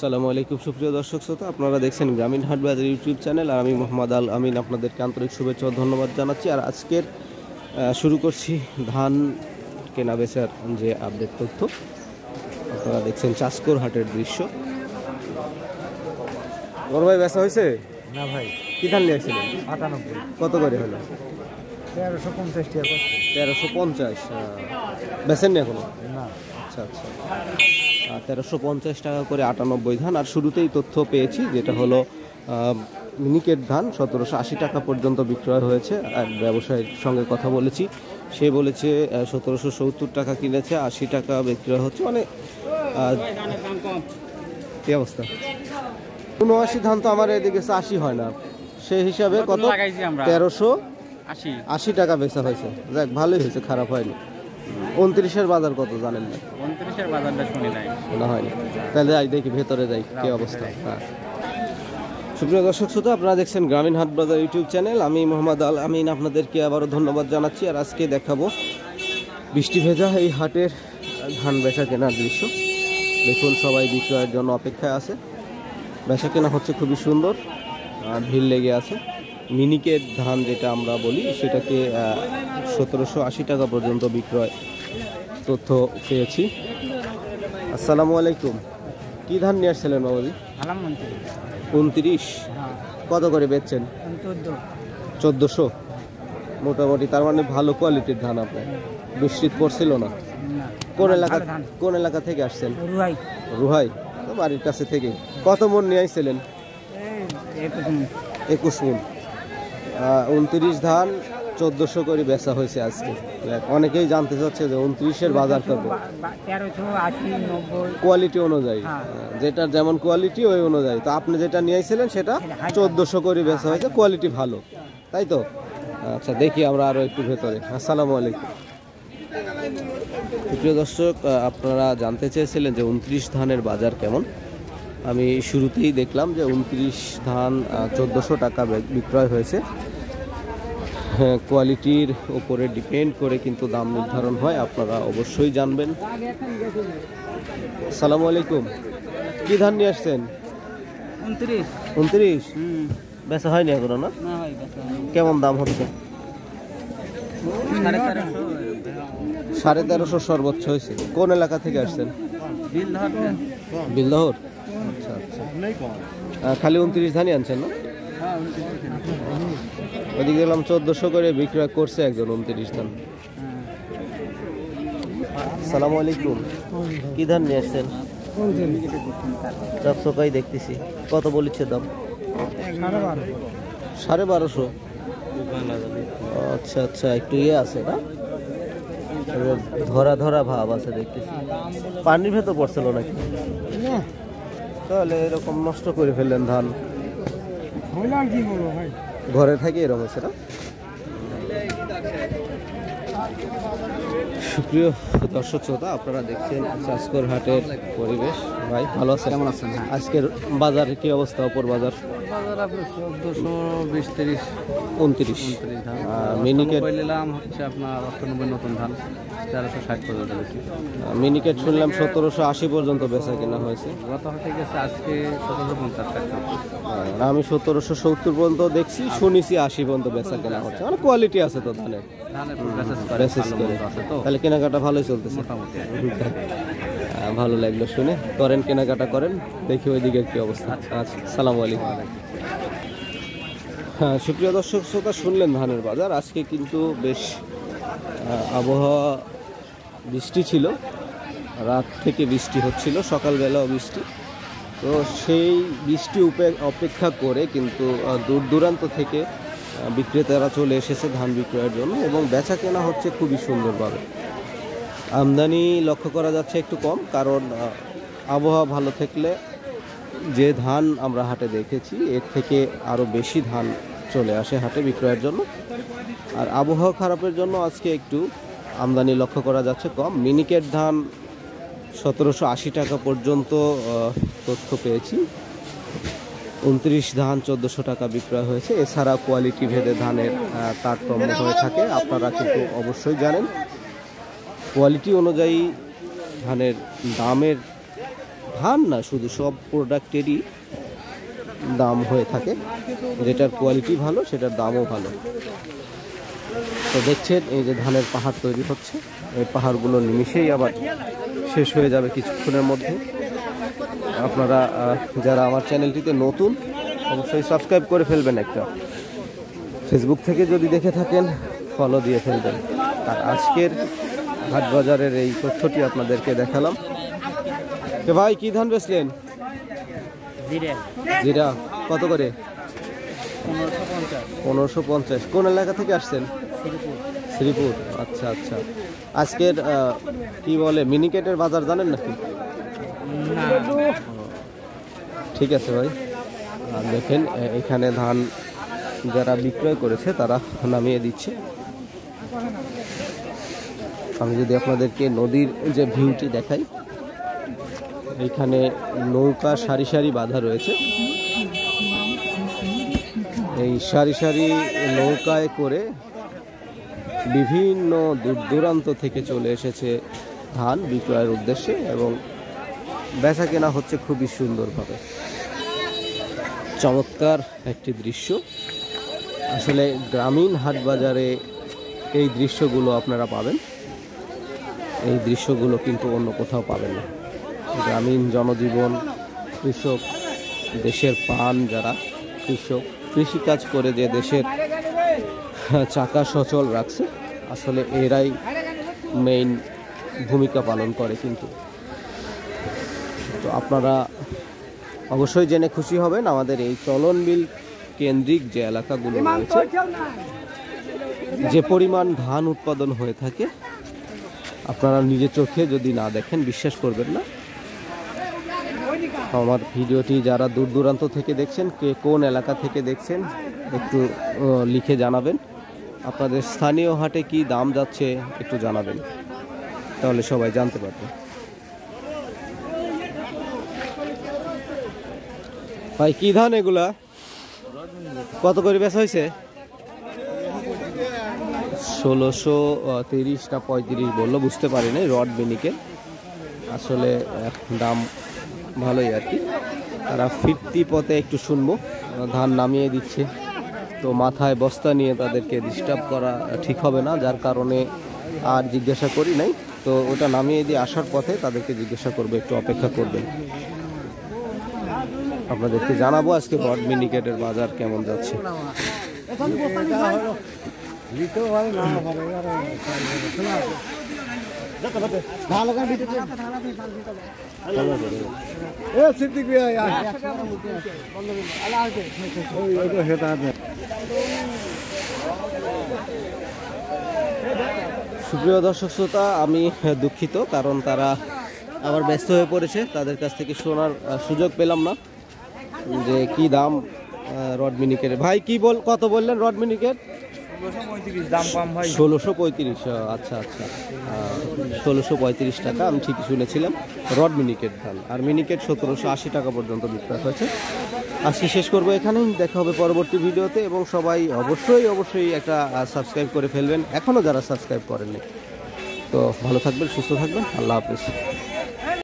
আসসালামু আলাইকুম সুপ্রিয় দর্শক শ্রোতা, আপনারা দেখছেন গ্রামীণ হাট বাজার ইউটিউব চ্যানেল। আর আমি মোহাম্মদ আল আমিন আপনাদেরকে আন্তরিক শুভেচ্ছা ও ধন্যবাদ জানাচ্ছি। আর আজকের শুরু করছি ধান কেনা বেচার যে আপডেট তথ্য। আপনারা দেখছেন চাষকর হাটের দৃশ্য। বড় ভাই বেচা হয়েছে না ভাই? কি ধান নিয়েছিলেন? 98। কত করে হলো? 1350 টাকা। 1350। বেচেন নি এখনো? না। আচ্ছা আচ্ছা, 1350 টাকা করে 98 ধান। আর শুরুতেই তথ্য পেয়েছি যেটা হলো মিনিকেট ধান 1780 টাকা পর্যন্ত বিক্রয় হয়েছে। এক ব্যবসায়ীর সঙ্গে কথা বলেছি, সে বলেছে 1770 টাকা কিনেছে, 80 টাকা বিক্রয় হচ্ছে। মানে কি অবস্থা? 79 ধান তো আমার এদিকে 80 হয় না, সেই হিসাবে কত? 1380 টাকা বেচা হয়েছে। যাক, ভালোই হয়েছে, খারাপ হয়নি। 29-এর বাজার কত জানেন না? 29-এর বাজারটা শুনি নাই, শোনা হয়নি। তাহলে যাই দেখি, ভেতরে যাই কি অবস্থা। হ্যাঁ, সুপ্রিয় দর্শক শ্রোতা, আপনারা দেখছেন গ্রামীণ হাট বাজার ইউটিউব চ্যানেল। আমি মোহাম্মদ আল আমিন আপনাদেরকে আবারও ধন্যবাদ জানাচ্ছি। আর আজকে দেখাবো বৃষ্টি ভেজা এই হাটের ধান বেচা কেনার দৃশ্য। দেখুন, সবাই বিক্রয়ের জন্য অপেক্ষায় আছে। বেচা কেনা হচ্ছে খুবই সুন্দর, ভিড় লেগে আছে। মিনিকেট ধান যেটা আমরা বলি, সেটাকে 1780 টাকা পর্যন্ত বিক্রয় তথ্য পেয়েছি। আসসালামু আলাইকুম। কি ধান নিয়ে আসছিলেন বাবুজি? 29। কত করে বেচছেন? 1400। মোটামুটি, তার মানে ভালো কোয়ালিটির ধান। আপনার বৃষ্টি পড়ছিল না? কোন এলাকা থেকে আসছেন? রুহাই, তো বাড়ির কাছে থেকে। কত মন নিয়ে আসছিলেন? 21 মন। 29 ধান 1400 করে বেচা হয়েছে আজকে। অনেকেই জানতে চাচ্ছে যে 29-এর বাজার কত? 1380-90 কোয়ালিটি অনুযায়ী, যেটার যেমন কোয়ালিটি ওই অনুযায়ী। তো আপনি যেটা নিয়ে আসছিলেন সেটা 1400 করে বেচা হয়েছে, কোয়ালিটি ভালো, তাই তো? আচ্ছা, দেখি আমরা আরও একটু ভেতরে। আসসালামু আলাইকুম। প্রিয় দর্শক, আপনারা জানতে চেয়েছিলেন যে 29 ধানের বাজার কেমন। আমি শুরুতেই দেখলাম যে 29 ধান 1400 টাকা বিক্রয় হয়েছে। কোয়ালিটির উপরে ডিপেন্ড করে কিন্তু দাম নির্ধারণ হয়, আপনারা অবশ্যই জানবেন। আসসালামু আলাইকুম। কি ধান নিয়ে আসছেন? 29। বেচা হয়নি এখনো না? কেমন দাম হচ্ছে? 1350 সর্বোচ্চ হয়েছে। কোন এলাকা থেকে আসছেন? বিলদহর। আচ্ছা আচ্ছা, খালি 29 ধানই আনছেন না? ওদিকে গেলাম 1400 করে বিক্রয় করছে একজন 29 ধান। আসসালামু আলাইকুম। কি ধান নিয়ে আসছেন? চকচকাই দেখতেছি। কত বলেছে দাম? 1250। আচ্ছা আচ্ছা, একটু ইয়ে আছে না, ধরা ধরা ভাব আছে দেখতেছি। পানির ভেতর পড়ছিল নাকি? তাহলে এরকম নষ্ট করে ফেললেন ধান। ঘরে থাকে এরকম আছে না? সুপ্রিয় দর্শক শ্রোতা, আপনারা দেখছেন চাষকর হাটের পরিবেশ। ভাই ভালো আছেন? কেমন আছেন? আজকের বাজারের কি অবস্থা? অপর বাজার 1420-30 29 ধান। মিনিকেট নিলাম হচ্ছে আপনার 98 নতুন ধান 1360 পর্যন্ত বেশি। মিনিকেট শুনলাম 1780 পর্যন্ত বেচা কেনা হয়েছে। গত হাটে গেছে আজকে 1750 টাকা। আমি 1770 পর্যন্ত দেখছি, শুনেছি 80 পর্যন্ত বেচা কেনা হচ্ছে। মানে কোয়ালিটি আছে তো ধানের। তাহলে কেনাকাটা ভালোই চলতেছে মোটামুটি। ভালো লাগলো শুনে। করেন, কেনাকাটা করেন, দেখি ওইদিকে কি অবস্থা। আচ্ছা, সালাম আলাইকুম। হ্যাঁ, সুপ্রিয় দর্শক শ্রোতা, শুনলেন ধানের বাজার। আজকে কিন্তু বেশ আবহাওয়া, বৃষ্টি ছিল, রাত থেকে বৃষ্টি হচ্ছিল, সকালবেলাও বৃষ্টি। তো সেই বৃষ্টি অপেক্ষা করে কিন্তু দূর দূরান্ত থেকে বিক্রেতারা চলে এসেছে ধান বিক্রয়ের জন্য, এবং বেচা কেনা হচ্ছে খুবই সুন্দরভাবে। আমদানি লক্ষ্য করা যাচ্ছে একটু কম, কারণ আবহাওয়া ভালো থাকলে যে ধান আমরা হাটে দেখেছি এর থেকে আরও বেশি ধান চলে আসে হাটে বিক্রয়ের জন্য। আর আবহাওয়া খারাপের জন্য আজকে একটু আমদানি লক্ষ্য করা যাচ্ছে কম। মিনিকেট ধান 1780 টাকা পর্যন্ত তথ্য পেয়েছি। 29 ধান 1400 টাকা বিক্রয় হয়েছে। এছাড়া কোয়ালিটি ভেদে ধানের তারতম্য হয়ে থাকে, আপনারা কিন্তু অবশ্যই জানেন। কোয়ালিটি অনুযায়ী ধানের দামের ধান না, শুধু সব প্রোডাক্টেরই দাম হয়ে থাকে। যেটার কোয়ালিটি ভালো সেটার দামও ভালো। তো দেখছেন এই যে ধানের পাহাড় তৈরি হচ্ছে, এই পাহাড়গুলো নিমিষেই আবার শেষ হয়ে যাবে কিছুক্ষণের মধ্যে। আপনারা যারা আমার চ্যানেলটিতে নতুন অবশ্যই সাবস্ক্রাইব করে ফেলবেন, একটা ফেসবুক থেকে যদি দেখে থাকেন ফলো দিয়ে ফেলবেন। আর আজকের হাট বাজারের এই তথ্যটি আপনাদেরকে দেখালাম। কে ভাই কি ধান বেচলেন? জিরা কত করে? 1550। কোন এলাকা থেকে আসছেন? শ্রীপুর। আচ্ছা আচ্ছা। আজকের কি বলে মিনিকেটের বাজার জানেন নাকি? ঠিক আছে ভাই। আর দেখেন এখানে ধান যারা বিক্রয় করেছে তারা নামিয়ে দিচ্ছে। আমি যদি আপনাদেরকে নদীর যে ভিউটি দেখাই, এইখানে নৌকা সারি সারি বাঁধা রয়েছে। এই সারি সারি নৌকায় করে বিভিন্ন দূর দূরান্ত থেকে চলে এসেছে ধান বিক্রয়ের উদ্দেশ্যে, এবং বেচা কেনা হচ্ছে খুবই সুন্দরভাবে। চমৎকার একটি দৃশ্য। আসলে গ্রামীণ হাট বাজারে এই দৃশ্যগুলো আপনারা পাবেন, এই দৃশ্যগুলো কিন্তু অন্য কোথাও পাবেন না। গ্রামীণ জনজীবন, কৃষক, দেশের প্রাণ যারা কৃষক, কৃষিকাজ করে যে দেশের চাকা সচল রাখছে, আসলে এরাই মেইন ভূমিকা পালন করে। কিন্তু তো আপনারা অবশ্যই জেনে খুশি হবেন, আমাদের এই চলন বিল কেন্দ্রিক যে এলাকাগুলো রয়েছে, যে পরিমাণ ধান উৎপাদন হয়ে থাকে, আপনারা নিজের চোখে যদি না দেখেন বিশ্বাস করবেন না। আমার ভিডিওটি যারা দূর দূরান্ত থেকে দেখছেন, কে কোন এলাকা থেকে দেখছেন একটু লিখে জানাবেন। আপনাদের স্থানীয় হাটে কি দাম যাচ্ছে একটু জানাবেন, তাহলে সবাই জানতে পারবে। ভাই কি ধান এগুলা? কত করে বেচা হয়েছে? 1630 না 35 বললো, বুঝতে পারিনি। রড মিনিকে আসলে দাম ভালোই আর কি। তারা ফিরতি পথে একটু শুনবো, ধান নামিয়ে দিচ্ছে, তো মাথায় বস্তা নিয়ে তাদেরকে ডিস্টার্ব করা ঠিক হবে না, যার কারণে আর জিজ্ঞাসা করি নাই। তো ওটা নামিয়ে দিয়ে আসার পথে তাদেরকে জিজ্ঞাসা করবো, একটু অপেক্ষা করবেন। আপনাদেরকে জানাবো আজকে রড মিনিকেটের বাজার কেমন যাচ্ছে। সুপ্রিয় দর্শক শ্রোতা, আমি দুঃখিত, কারণ তারা আবার ব্যস্ত হয়ে পড়েছে, তাদের কাছ থেকে শোনার সুযোগ পেলাম না যে কি দাম রড মিনিকেট। ভাই কি কত বললেন রড মিনিকেট? 1635। আচ্ছা আচ্ছা, 1635 টাকা, আমি ঠিকই শুনেছিলাম। রড মিনিকেট ধান। আর মিনিকেট 1780 টাকা পর্যন্ত বিক্রয় হয়েছে। আজকে শেষ করবো এখানেই, দেখা হবে পরবর্তী ভিডিওতে। এবং সবাই অবশ্যই একটা সাবস্ক্রাইব করে ফেলবেন এখনও যারা সাবস্ক্রাইব করেননি। তো ভালো থাকবেন, সুস্থ থাকবেন, আল্লাহ হাফেজ।